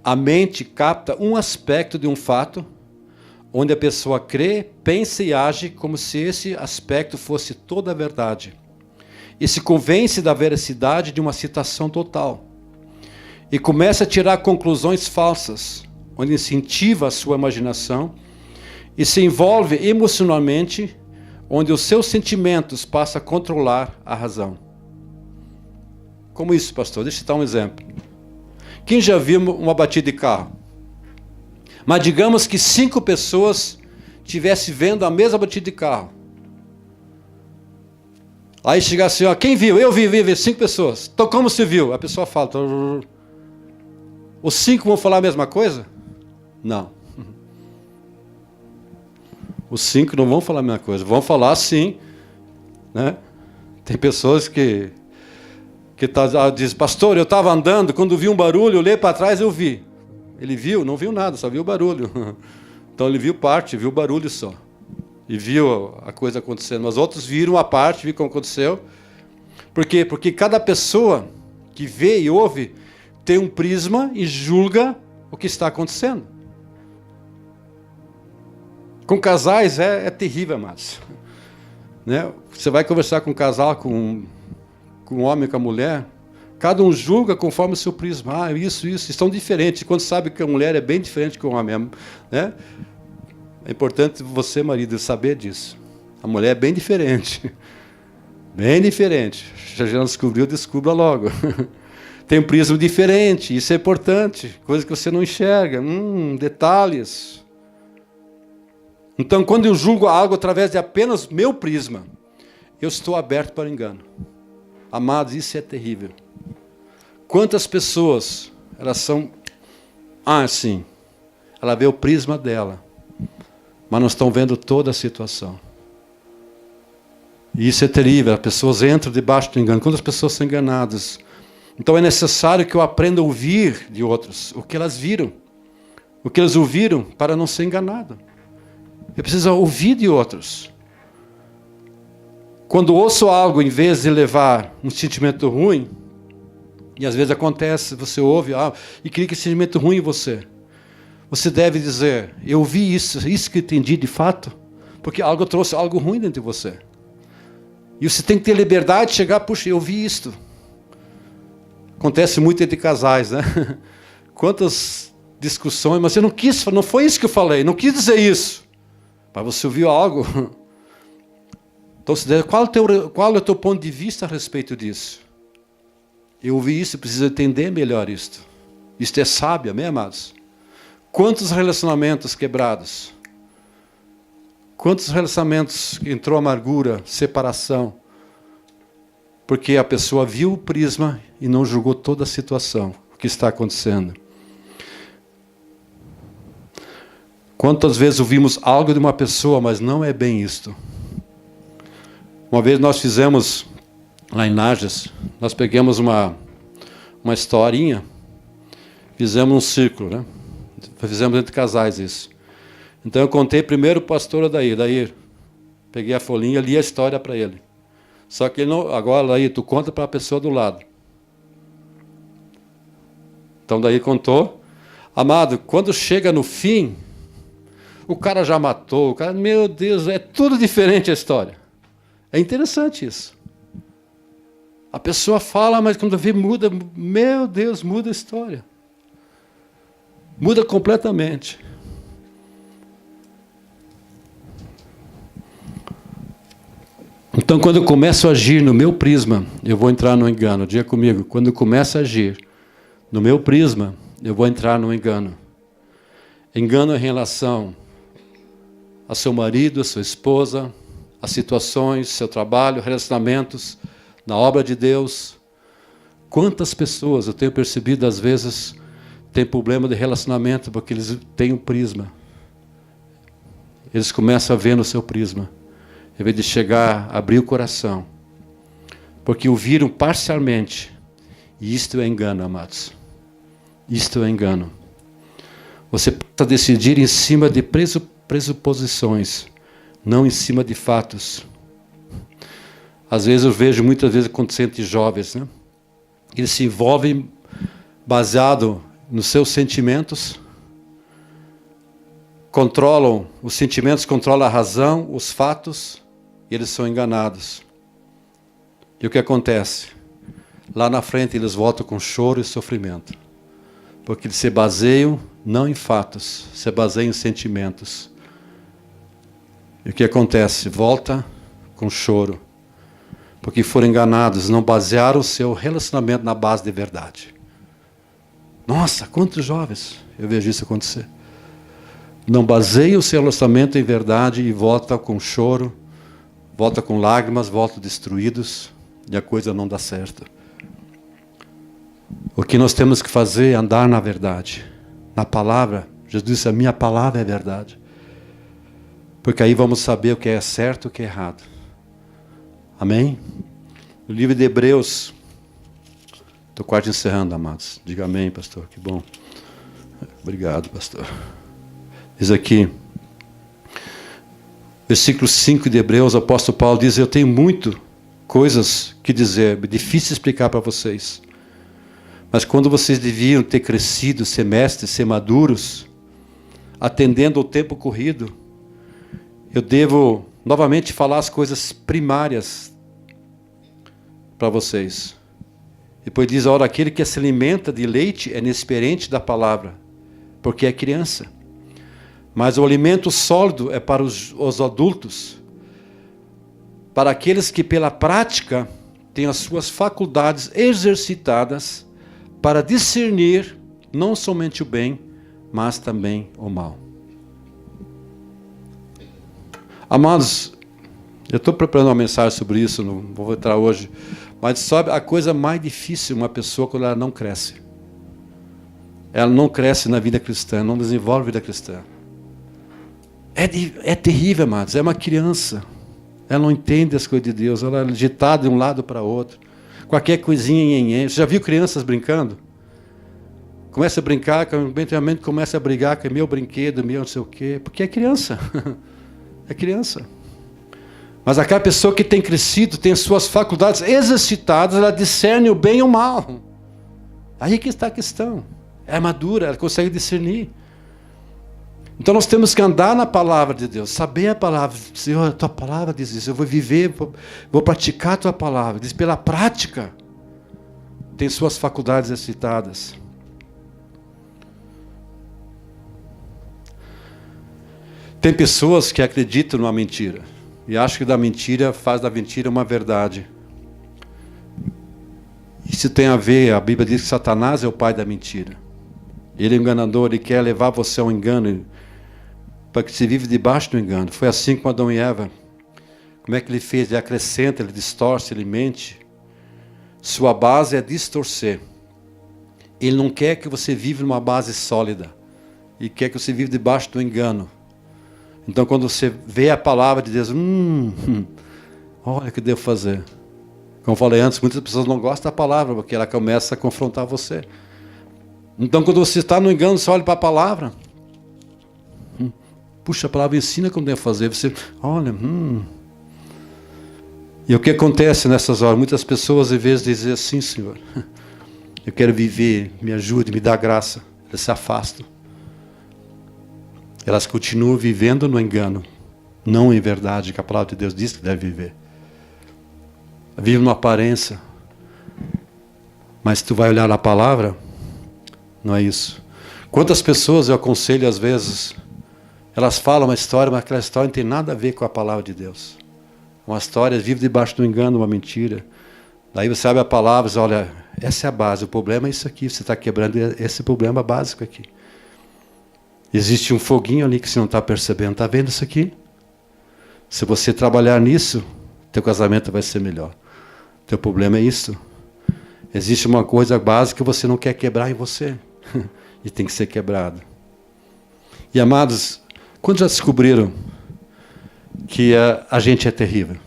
A mente capta um aspecto de um fato, onde a pessoa crê, pensa e age como se esse aspecto fosse toda a verdade. E se convence da veracidade de uma citação total. E começa a tirar conclusões falsas, onde incentiva a sua imaginação e se envolve emocionalmente, onde os seus sentimentos passam a controlar a razão. Como isso, pastor? Deixa eu dar um exemplo. Quem já viu uma batida de carro? Mas digamos que 5 pessoas estivessem vendo a mesma batida de carro. Aí chega assim, ó, quem viu? Eu vi 5 pessoas. Então como você viu? A pessoa fala. Os 5 vão falar a mesma coisa? Não. Os 5 não vão falar a mesma coisa. Vão falar sim. Né? Tem pessoas que dizem, pastor, eu estava andando, quando vi um barulho, eu olhei para trás e eu vi. Ele viu? Não viu nada, só viu o barulho. Então ele viu parte, viu o barulho só. E viu a coisa acontecendo. Mas outros viram a parte, viram como aconteceu. Por quê? Porque cada pessoa que vê e ouve tem um prisma e julga o que está acontecendo. Com casais é terrível, amados. Né? Você vai conversar com um casal, com um homem, com a mulher, cada um julga conforme o seu prisma. Ah, isso, estão diferentes. Quando sabe que a mulher é bem diferente que o homem, né? É importante você, marido, saber disso. A mulher é bem diferente. Bem diferente. Já não descobriu, descubra logo. Tem um prisma diferente, isso é importante. Coisa que você não enxerga. Detalhes. Então, quando eu julgo algo através de apenas meu prisma, eu estou aberto para o engano. Amados, isso é terrível. Quantas pessoas, elas são assim, ela vê o prisma dela, mas não estão vendo toda a situação. E isso é terrível, as pessoas entram debaixo do engano. Quantas pessoas são enganadas? Então é necessário que eu aprenda a ouvir de outros o que elas viram, o que eles ouviram, para não ser enganado. Eu preciso ouvir de outros. Quando ouço algo, em vez de levar um sentimento ruim, e às vezes acontece, você ouve e cria que sentimento ruim em você. Você deve dizer, eu ouvi isso que eu entendi de fato, porque algo trouxe algo ruim dentro de você. E você tem que ter liberdade de chegar, puxa, eu ouvi isto. Acontece muito entre casais, né? Quantas discussões, mas você não quis, não foi isso que eu falei, não quis dizer isso. Mas você ouviu algo. Então, qual é o teu ponto de vista a respeito disso? Eu ouvi isso e preciso entender melhor isto. Isto é sábio, amém, amados? Quantos relacionamentos quebrados? Quantos relacionamentos entrou amargura, separação? Porque a pessoa viu o prisma e não julgou toda a situação, o que está acontecendo. Quantas vezes ouvimos algo de uma pessoa, mas não é bem isto? Uma vez nós fizemos, lá em Nages, nós pegamos uma historinha, fizemos um círculo, né? Fizemos entre casais isso. Então eu contei primeiro o pastor Adair. Peguei a folhinha e li a história para ele. Só que ele não, agora aí tu conta para a pessoa do lado. Então daí contou. Amado, quando chega no fim, o cara já matou, o cara, meu Deus, é tudo diferente a história. É interessante isso. A pessoa fala, mas quando vê muda, meu Deus, muda a história. Muda completamente. Então, quando eu começo a agir no meu prisma, eu vou entrar no engano. Diga comigo, quando eu começo a agir no meu prisma, eu vou entrar no engano. Engano em relação a seu marido, a sua esposa, as situações, seu trabalho, relacionamentos, na obra de Deus. Quantas pessoas eu tenho percebido, às vezes, têm problema de relacionamento porque eles têm um prisma. Eles começam a ver no seu prisma. Em vez de chegar, abrir o coração. Porque ouviram parcialmente. E isto é engano, amados. Isto é engano. Você precisa decidir em cima de pressuposições, não em cima de fatos. Às vezes eu vejo, muitas vezes, acontecendo entre jovens, né? Eles se envolvem baseado nos seus sentimentos, controlam os sentimentos, controlam a razão, os fatos, e eles são enganados. E o que acontece? Lá na frente eles voltam com choro e sofrimento. Porque eles se baseiam não em fatos, se baseiam em sentimentos. E o que acontece? Volta com choro. Porque foram enganados, não basearam o seu relacionamento na base de verdade. Nossa, quantos jovens eu vejo isso acontecer. Não baseia o seu relacionamento em verdade e volta com choro, volta com lágrimas, volta destruídos e a coisa não dá certo. O que nós temos que fazer é andar na verdade, na palavra. Jesus disse, a minha palavra é verdade. Porque aí vamos saber o que é certo e o que é errado. Amém? O livro de Hebreus, estou quase encerrando, amados. Diga amém, pastor, que bom. Obrigado, pastor. Diz aqui, versículo 5 de Hebreus, o apóstolo Paulo diz, eu tenho muito coisas que dizer, difícil explicar para vocês. Mas quando vocês deviam ter crescido, ser mestres, ser maduros, atendendo ao tempo corrido, eu devo novamente falar as coisas primárias para vocês. Depois diz, ora, aquele que se alimenta de leite é inexperiente da palavra, porque é criança. Mas o alimento sólido é para os adultos, para aqueles que pela prática têm as suas faculdades exercitadas para discernir não somente o bem, mas também o mal. Amados, eu estou preparando uma mensagem sobre isso, não vou entrar hoje, mas sabe a coisa mais difícil uma pessoa quando ela não cresce. Ela não cresce na vida cristã, não desenvolve a vida cristã. É terrível, amados, é uma criança. Ela não entende as coisas de Deus, ela é agitada de um lado para o outro. Qualquer coisinha, você já viu crianças brincando? Começa a brincar, eventualmente começa a brigar com meu brinquedo, meu não sei o quê, porque é criança. É criança. Mas aquela pessoa que tem crescido, tem suas faculdades exercitadas, ela discerne o bem e o mal. Aí que está a questão. É madura, ela consegue discernir. Então nós temos que andar na palavra de Deus, saber a palavra. Senhor, a tua palavra diz isso, eu vou viver, vou praticar a tua palavra. Diz, pela prática, tem suas faculdades exercitadas. Tem pessoas que acreditam numa mentira e acham que da mentira faz da mentira uma verdade. que isso tem a ver? A Bíblia diz que Satanás é o pai da mentira. Ele é enganador, ele quer levar você ao engano, para que você vive debaixo do engano. Foi assim com Adão e Eva. Como é que ele fez? Ele acrescenta, ele distorce, ele mente. Sua base é distorcer. Ele não quer que você viva numa base sólida. E quer que você viva debaixo do engano. Então quando você vê a palavra de Deus, olha o que devo fazer. Como eu falei antes, muitas pessoas não gostam da palavra, porque ela começa a confrontar você. Então quando você está no engano, você olha para a palavra. Puxa, a palavra ensina como devo fazer. Você olha, E o que acontece nessas horas? Muitas pessoas, em vez de dizer assim, Senhor, eu quero viver, me ajude, me dá graça, elas se afastam. Elas continuam vivendo no engano, não em verdade, que a palavra de Deus diz que deve viver. Vive numa aparência, mas tu vai olhar na palavra, não é isso. Quantas pessoas eu aconselho às vezes, elas falam uma história, mas aquela história não tem nada a ver com a palavra de Deus. Uma história vive debaixo do engano, uma mentira. Daí você abre a palavra e diz, olha, essa é a base, o problema é isso aqui, você está quebrando esse problema básico aqui. Existe um foguinho ali que você não está percebendo. Está vendo isso aqui? Se você trabalhar nisso, teu casamento vai ser melhor. Teu problema é isso. Existe uma coisa básica que você não quer quebrar em você. E tem que ser quebrado. E amados, quando já descobriram que a gente é terrível?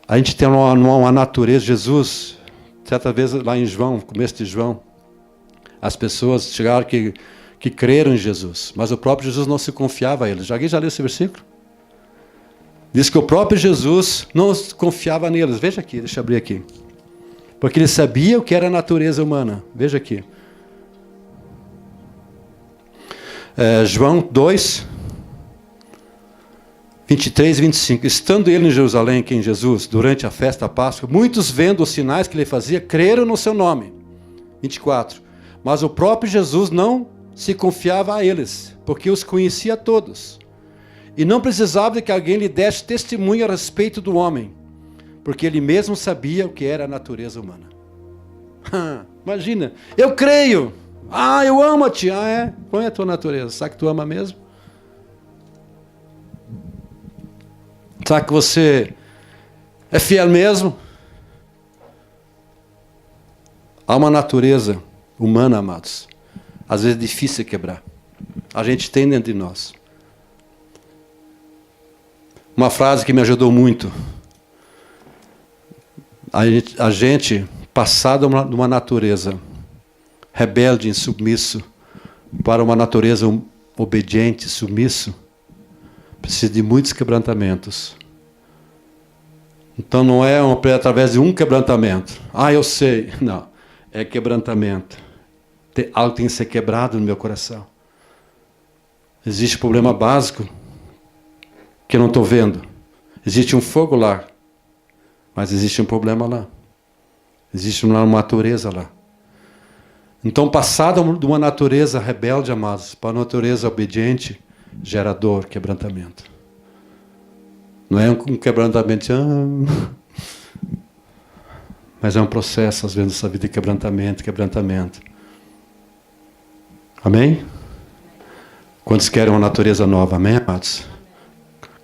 A gente tem uma natureza. Jesus, certa vez lá em João, no começo de João, as pessoas chegaram que creram em Jesus, mas o próprio Jesus não se confiava a eles. Alguém já leu esse versículo? Diz que o próprio Jesus não confiava neles. Veja aqui, deixa eu abrir aqui. Porque ele sabia o que era a natureza humana. Veja aqui. João 2, 23 e 25. Estando ele em Jerusalém, que em Jesus, durante a festa da Páscoa, muitos vendo os sinais que ele fazia, creram no seu nome. 24. Mas o próprio Jesus não se confiava a eles, porque os conhecia todos. E não precisava de que alguém lhe desse testemunho a respeito do homem, porque ele mesmo sabia o que era a natureza humana. Imagina, eu creio. Eu amo-te. É? Qual é a tua natureza? Sabe que tu ama mesmo? Sabe que você é fiel mesmo? Há uma natureza humana, amados, às vezes é difícil quebrar. A gente tem dentro de nós. Uma frase que me ajudou muito. A gente passado de uma natureza rebelde, insubmisso, para uma natureza obediente, submisso, precisa de muitos quebrantamentos. Então não é através de um quebrantamento. Eu sei. Não. É quebrantamento. Algo tem que ser quebrado no meu coração. Existe um problema básico que eu não estou vendo. Existe um fogo lá, mas existe um problema lá. Existe uma natureza lá. Então, passado de uma natureza rebelde, amados, para uma natureza obediente, gera dor, quebrantamento. Não é um quebrantamento, mas é um processo, às vezes, nessa vida de quebrantamento. Amém? Quantos querem uma natureza nova? Amém, amados?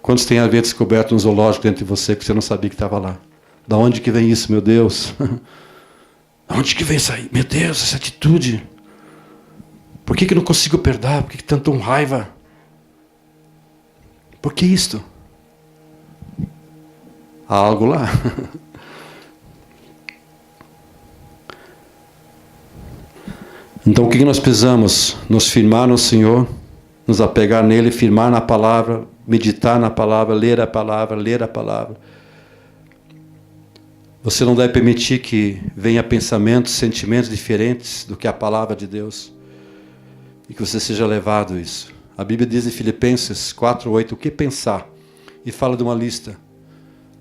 Quantos têm a ver descoberto um zoológico dentro de você que você não sabia que estava lá? Da onde que vem isso, meu Deus? Da onde que vem isso aí? Meu Deus, essa atitude. Por que eu não consigo perdoar? Por que tanto raiva? Por que isto? Há algo lá. Então o que nós precisamos? Nos firmar no Senhor, nos apegar nele, firmar na palavra, meditar na palavra, ler a palavra. Você não deve permitir que venha pensamentos, sentimentos diferentes do que a palavra de Deus. E que você seja levado a isso. A Bíblia diz em Filipenses 4:8, o que pensar? E fala de uma lista.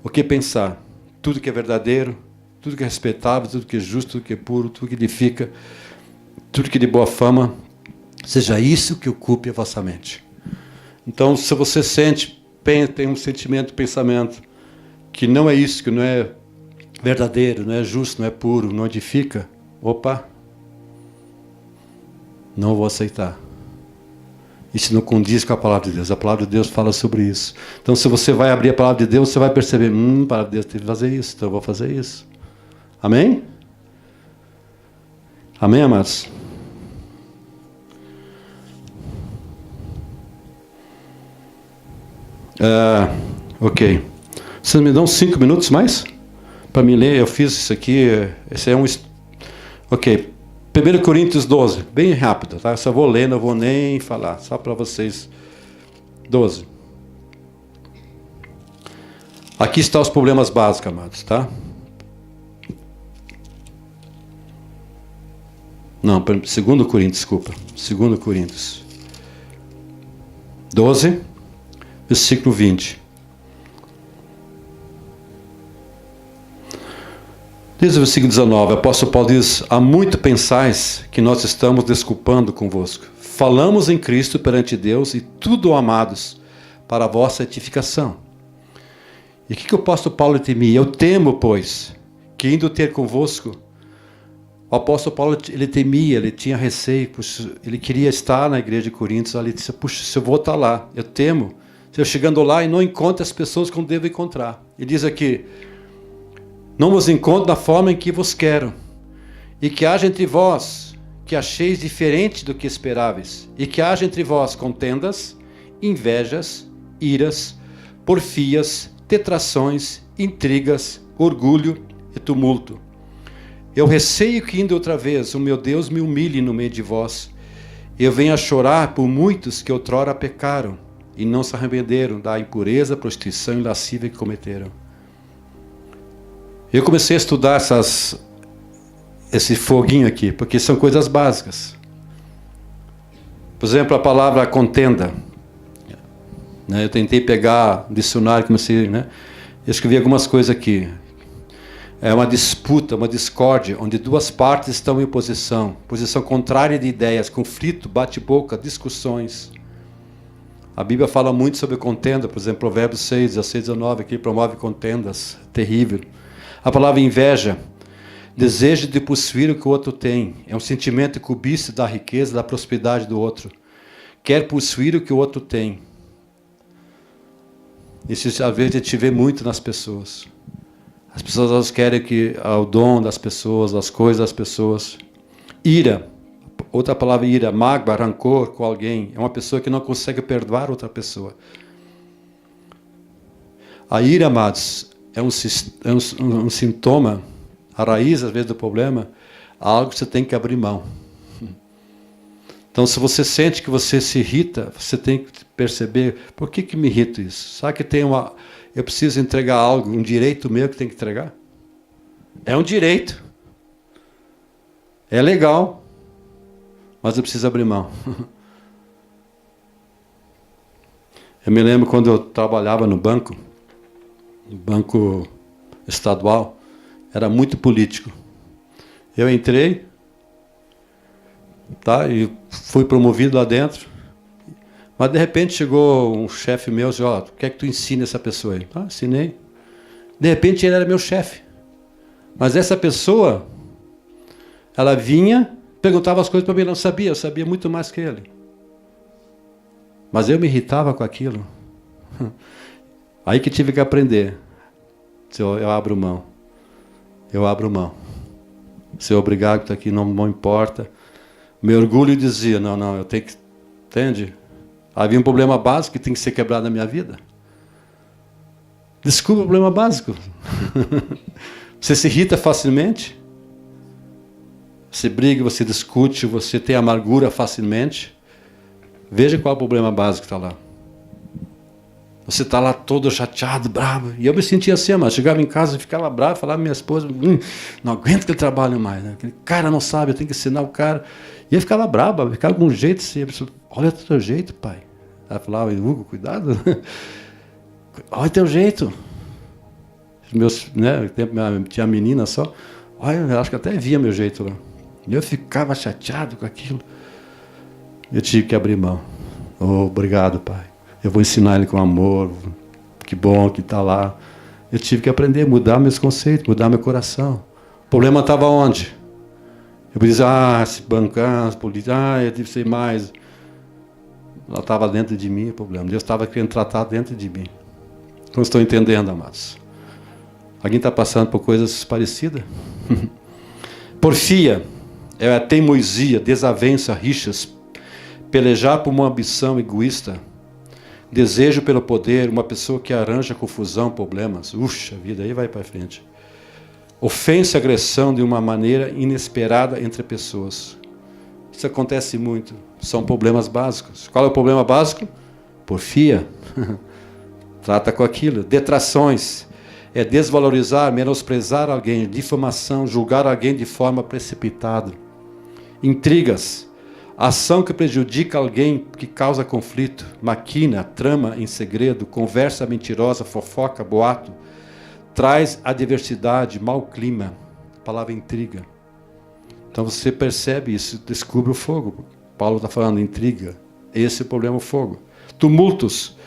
O que pensar? Tudo que é verdadeiro, tudo que é respeitável, tudo que é justo, tudo que é puro, tudo que edifica, tudo que é de boa fama, seja isso que ocupe a vossa mente. Então, se você tem um sentimento, pensamento, que não é isso, que não é verdadeiro, não é justo, não é puro, não edifica. Opa, não vou aceitar. Isso não condiz com a palavra de Deus. A palavra de Deus fala sobre isso. Então, se você vai abrir a palavra de Deus, você vai perceber, a palavra de Deus tem que fazer isso, então eu vou fazer isso. Amém? Amém, amados? Ok. Vocês me dão 5 minutos mais? Para me ler, eu fiz isso aqui. Esse é um... Ok. 1 Coríntios 12. Bem rápido, tá? Eu só vou ler, não vou nem falar. Só para vocês. 12. Aqui estão os problemas básicos, amados, tá? Não, 2 Coríntios, desculpa. 2 Coríntios 12, versículo 20. Diz o versículo 19, o apóstolo Paulo diz: há muito pensais que nós estamos desculpando convosco. Falamos em Cristo perante Deus e tudo, amados, para a vossa edificação. E o que o apóstolo Paulo temia? Eu temo, pois, que indo ter convosco, o apóstolo Paulo, ele temia, ele tinha receio, ele queria estar na igreja de Coríntios, ele disse, puxa, se eu vou estar lá, eu temo, se eu chegando lá e não encontro as pessoas como devo encontrar. Ele diz aqui, não vos encontro da forma em que vos quero, e que haja entre vós, que acheis diferente do que esperáveis, e que haja entre vós contendas, invejas, iras, porfias, tetrações, intrigas, orgulho e tumulto. Eu receio que indo outra vez o meu Deus me humilhe no meio de vós. Eu venho a chorar por muitos que outrora pecaram e não se arrependeram da impureza, prostituição e lascívia que cometeram. Eu comecei a estudar esse foguinho aqui, porque são coisas básicas. Por exemplo, a palavra contenda. Eu tentei pegar o dicionário, comecei, eu escrevi algumas coisas aqui. É uma disputa, uma discórdia, onde duas partes estão em posição contrária de ideias, conflito, bate-boca, discussões. A Bíblia fala muito sobre contenda, por exemplo, Provérbios 6, 16, 19, que promove contendas, terrível. A palavra inveja, desejo de possuir o que o outro tem, é um sentimento de cobiça da riqueza, da prosperidade do outro. Quer possuir o que o outro tem. Isso às vezes a gente vê muito nas pessoas. As pessoas elas querem o dom das pessoas, as coisas das pessoas. Ira, outra palavra ira, mágoa, rancor com alguém. É uma pessoa que não consegue perdoar outra pessoa. A ira, amados, é um sintoma, a raiz às vezes do problema, algo que você tem que abrir mão. Então, se você sente que você se irrita, você tem que perceber, por que me irrita isso? Sabe que eu preciso entregar algo, um direito meu que tem que entregar? É um direito. É legal, mas eu preciso abrir mão. Eu me lembro quando eu trabalhava no banco estadual, era muito político. Eu entrei, e fui promovido lá dentro, mas de repente chegou um chefe meu e disse, quer que tu ensine essa pessoa aí? Ensinei. De repente ele era meu chefe. Mas essa pessoa, ela vinha, perguntava as coisas para mim, eu não sabia, eu sabia muito mais que ele. Mas eu me irritava com aquilo. Aí que tive que aprender. Eu abro mão. Eu abro mão. Se eu obrigado que está aqui, não importa. Meu orgulho dizia, não, eu tenho que... Entende? Havia um problema básico que tem que ser quebrado na minha vida. Desculpa o problema básico. Você se irrita facilmente? Você briga, você discute, você tem amargura facilmente? Veja qual é o problema básico que está lá. Você está lá todo chateado, bravo. E eu me sentia assim, mas chegava em casa e ficava bravo, falava à minha esposa, não aguento que ele trabalhe mais. Aquele cara não sabe, eu tenho que ensinar o cara. E ele ficava bravo, ficava com um jeito assim. Olha o teu jeito, pai. Ela falava, Hugo, cuidado. Olha o teu jeito. Tinha menina só. Olha, eu acho que até via meu jeito lá. E eu ficava chateado com aquilo. Eu tive que abrir mão. Obrigado, pai. Eu vou ensinar ele com amor. Que bom que está lá. Eu tive que aprender a mudar meus conceitos, mudar meu coração. O problema estava onde? Eu dizia, se bancar, as políticas, eu tive que ser mais. Ela estava dentro de mim o problema. Deus estava querendo tratar dentro de mim. Não estou entendendo, amados. Alguém está passando por coisas parecidas? Porfia é a teimosia, desavença, rixas, pelejar por uma ambição egoísta, desejo pelo poder, uma pessoa que arranja confusão, problemas. Uxa, a vida aí vai para frente. Ofensa, agressão de uma maneira inesperada entre pessoas. Isso acontece muito. São problemas básicos. Qual é o problema básico? Porfia. Trata com aquilo. Detrações. É desvalorizar, menosprezar alguém. Difamação, julgar alguém de forma precipitada. Intrigas. Ação que prejudica alguém, que causa conflito. Maquina, trama em segredo. Conversa mentirosa, fofoca, boato. Traz adversidade, mau clima. A palavra intriga. Então você percebe isso, descobre o fogo. Paulo está falando intriga. Esse é o problema, o fogo. Tumultos.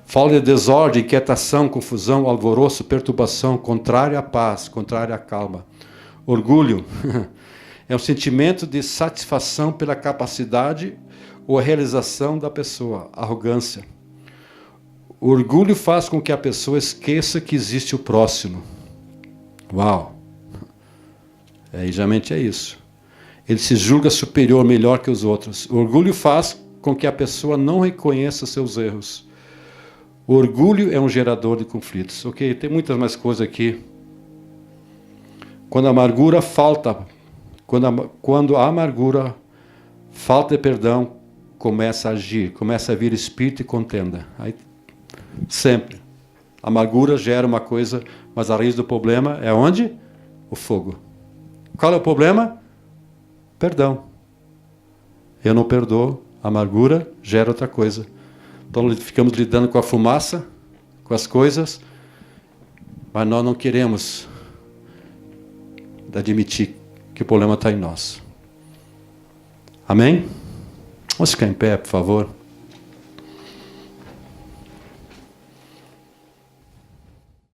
Fala de desordem, inquietação, confusão, alvoroço, perturbação, contrário à paz, contrário à calma. Orgulho. É um sentimento de satisfação pela capacidade ou a realização da pessoa. Arrogância. O orgulho faz com que a pessoa esqueça que existe o próximo. Uau! Geralmente é isso. Ele se julga superior, melhor que os outros. O orgulho faz com que a pessoa não reconheça seus erros. O orgulho é um gerador de conflitos. Ok, tem muitas mais coisas aqui. Quando a amargura falta, quando a amargura, falta de perdão, começa a agir, começa a vir espírito e contenda. Aí, sempre. A amargura gera uma coisa, mas a raiz do problema é onde? O fogo. Qual é o problema? Perdão. Eu não perdoo, a amargura gera outra coisa. Então ficamos lidando com a fumaça, com as coisas, mas nós não queremos admitir que o problema está em nós. Amém? Vamos ficar em pé, por favor.